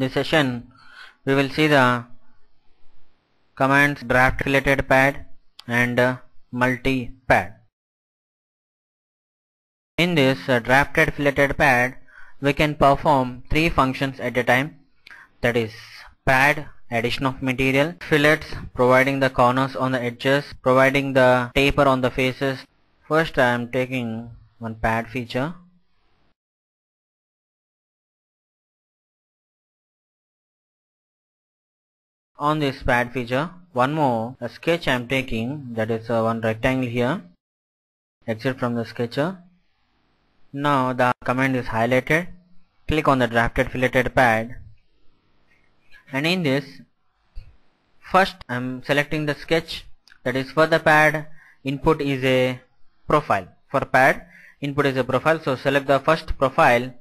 this session we will see the commands draft filleted pad and multi pad. In this drafted filleted pad we can perform three functions at a time, that is pad, addition of material, fillets, providing the corners on the edges, providing the taper on the faces. First I am taking one pad feature. On this pad feature, one more a sketch I am taking, that is one rectangle here. Exit from the sketcher. Now the command is highlighted. Click on the drafted filleted pad, and in this first I am selecting the sketch, that is for the pad input is a profile. For pad input is a profile, so select the first profile.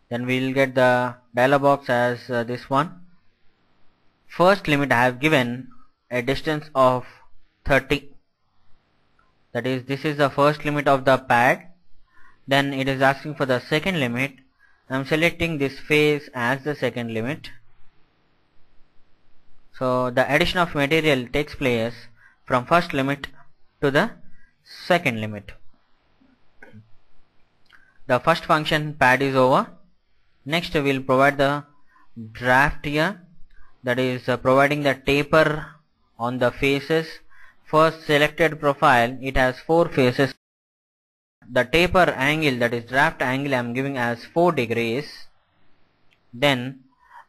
Then we will get the dialog box as this one. First limit I have given a distance of 30, that is this is the first limit of the pad. Then it is asking for the second limit. I am selecting this face as the second limit. So the addition of material takes place from first limit to the second limit. The first function pad is over. Next we will provide the draft here, that is providing the taper on the faces. First selected profile, it has 4 faces. The taper angle, that is draft angle, I am giving as 4 degrees. Then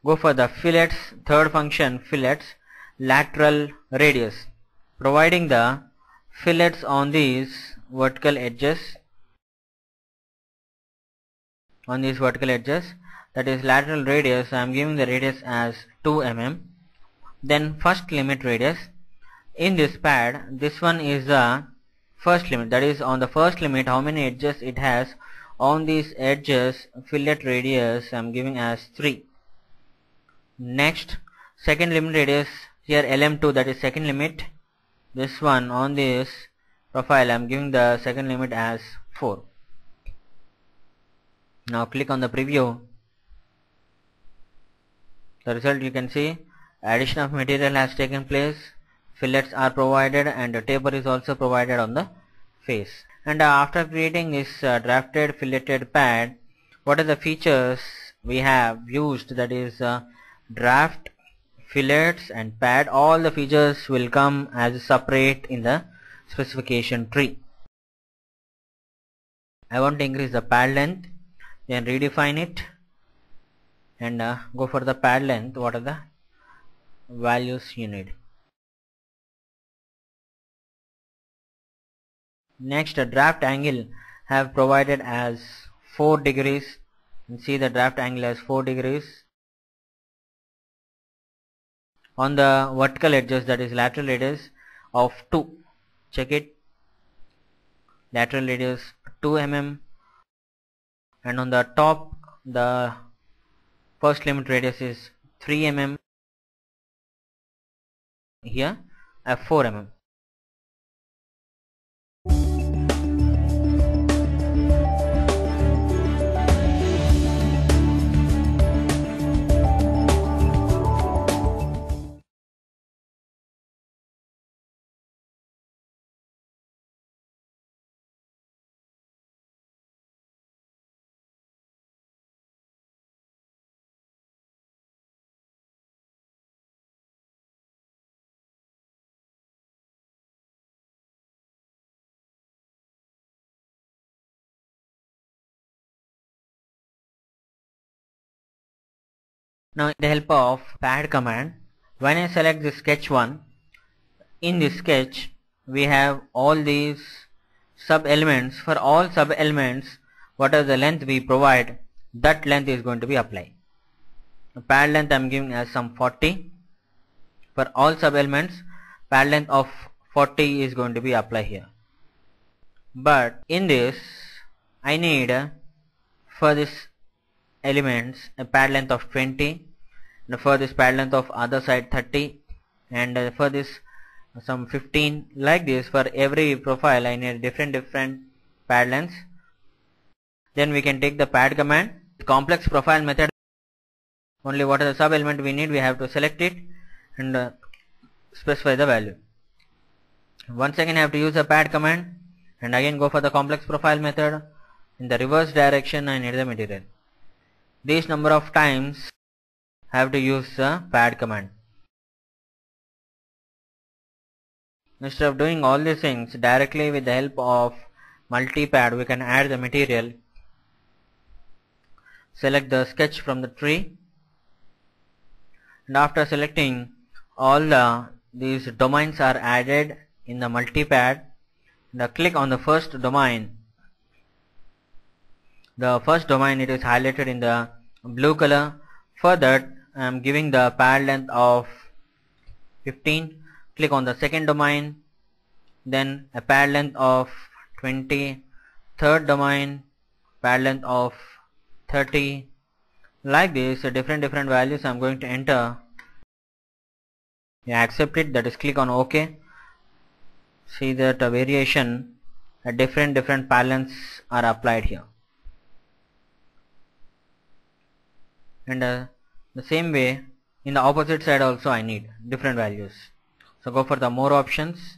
go for the fillets, third function fillets, lateral radius, providing the fillets on these vertical edges. On these vertical edges, that is lateral radius, I am giving the radius as 2 mm. Then first limit radius. In this pad, this one is the first limit, that is on the first limit how many edges it has. On these edges fillet radius I am giving as 3. Next second limit radius, here LM2, that is second limit. This one on this profile I am giving the second limit as 4. Now click on the preview. The result you can see, addition of material has taken place, fillets are provided, and a taper is also provided on the face. And after creating this drafted filleted pad, what are the features we have used, that is draft, fillets and pad. All the features will come as separate in the specification tree. I want to increase the pad length, then redefine it and go for the pad length. What are the values you need? Next, a draft angle have provided as 4 degrees. You see the draft angle as 4 degrees. On the vertical edges, that is lateral radius of 2. Check it. Lateral radius 2 mm. And on the top, the first limit radius is 3 mm. Here I have 4 mm. Now with the help of pad command, when I select the sketch 1, in this sketch we have all these sub elements. For all sub elements, whatever the length we provide, that length is going to be applied. The pad length I am giving as some 40. For all sub elements, pad length of 40 is going to be applied here. But in this I need for this elements a pad length of 20, and for this pad length of other side 30, and for this some 15. Like this, for every profile I need different pad lengths. Then we can take the pad command. Complex profile method Only what is the sub element we need, we have to select it and specify the value. Once again I have to use the pad command and again go for the complex profile method. In the reverse direction I need the material. These number of times I have to use the pad command. Instead of doing all these things directly with the help of multi-pad, we can add the material. Select the sketch from the tree, and after selecting all these domains are added in the multi-pad. Now click on the first domain. The first domain, it is highlighted in the blue color. For that I am giving the pad length of 15. Click on the second domain, then a pad length of 20. Third domain, pad length of 30. Like this, different values I am going to enter. You accept it, that is click on OK. See that variation, different pad lengths are applied here. And the same way in the opposite side also I need different values. So go for the more options.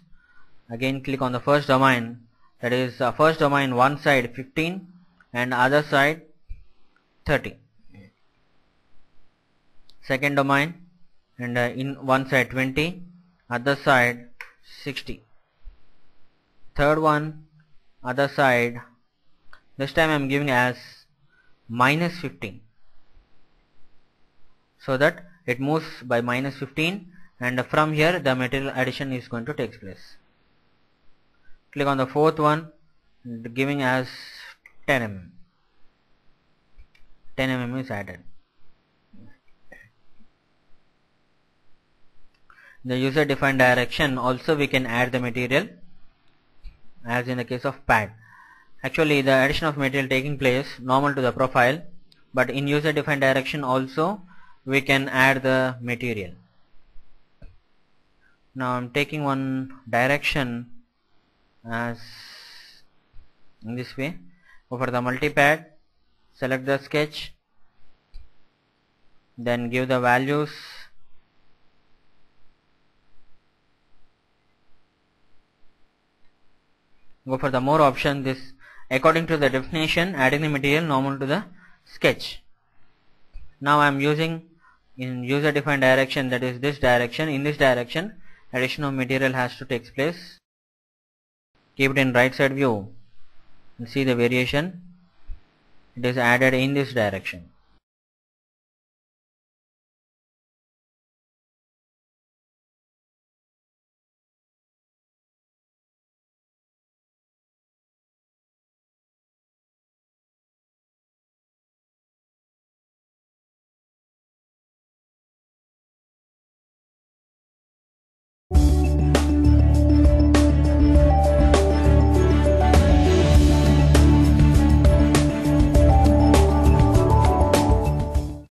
Again click on the first domain, that is first domain one side 15 and other side 30. Second domain, and in one side 20, other side 60. Third one, other side, this time I am giving as minus 15, so that it moves by minus 15, and from here the material addition is going to take place. Click on the fourth one, giving as 10 mm. 10 mm is added. The user defined direction also we can add the material, as in the case of pad. Actually the addition of material taking place normal to the profile, but in user defined direction also we can add the material. Now I am taking one direction as in this way. Go for the multi-pad, select the sketch, then give the values. Go for the more option, this according to the definition, adding the material normal to the sketch. Now I am using in user defined direction, that is this direction. In this direction addition of material has to take place. Keep it in right side view and see the variation. It is added in this direction.